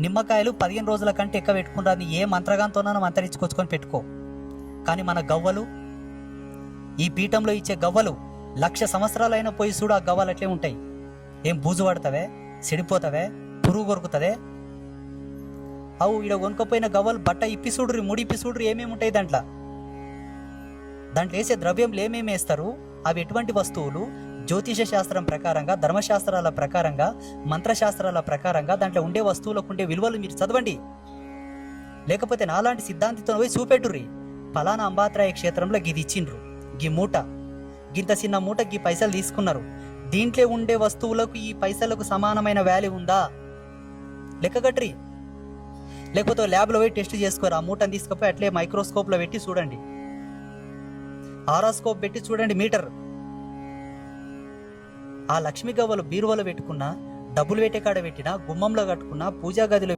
నిమ్మకాయలు 15 రోజుల కంటే ఎక్కువ పెట్టుకుంటారు. ఏ మంత్రగాంతోనైనా మంత్రించుకొచ్చుకొని పెట్టుకో. కానీ మన గవ్వలు, ఈ పీఠంలో ఇచ్చే గవ్వలు 1,00,000 సంవత్సరాలైనా పోయి చూడు, ఆ గవ్వలు అట్లే ఉంటాయి. ఏం బూజు పడతావే, చెడిపోతావే, పురుగు కొరుకుతుందే? అవు ఈడ కొనుక్కపోయిన గవ్వలు బట్ట ఇప్పి చూడుర్రి, ముడి ఇప్పి చూడుర్రి, ఏమేమి ఉంటాయి దాంట్లో వేసే ద్రవ్యంలు ఏమేమి వేస్తారు, అవి ఎటువంటి వస్తువులు, జ్యోతిష శాస్త్రం ప్రకారంగా, ధర్మశాస్త్రాల ప్రకారంగా, మంత్రశాస్త్రాల ప్రకారంగా దాంట్లో ఉండే వస్తువులకు ఉండే విలువలు మీరు చదవండి. లేకపోతే నాలాంటి సిద్ధాంతితో పోయి చూపెట్టుర్రి, ఫలానా అంబాత్రాయ క్షేత్రంలో గిది ఇచ్చిండ్రు, గీ మూట, గింత చిన్న మూట గీ పైసలు తీసుకున్నారు, దీంట్లో ఉండే వస్తువులకు ఈ పైసలకు సమానమైన వాల్యూ ఉందా లెక్కగట్రి. లేకపోతే ల్యాబ్లో పోయి టెస్ట్ చేసుకోరు, ఆ మూటను తీసుకుపోయి అట్లే మైక్రోస్కోప్లో పెట్టి చూడండి, ఆరాస్కోప్ పెట్టి చూడండి మీటర్. ఆ లక్ష్మీ గవ్వలు బీరువాలో పెట్టుకున్నా, డబ్బులు పెట్టే కాడ పెట్టినా, గుమ్మంలో కట్టుకున్నా, పూజా గదిలో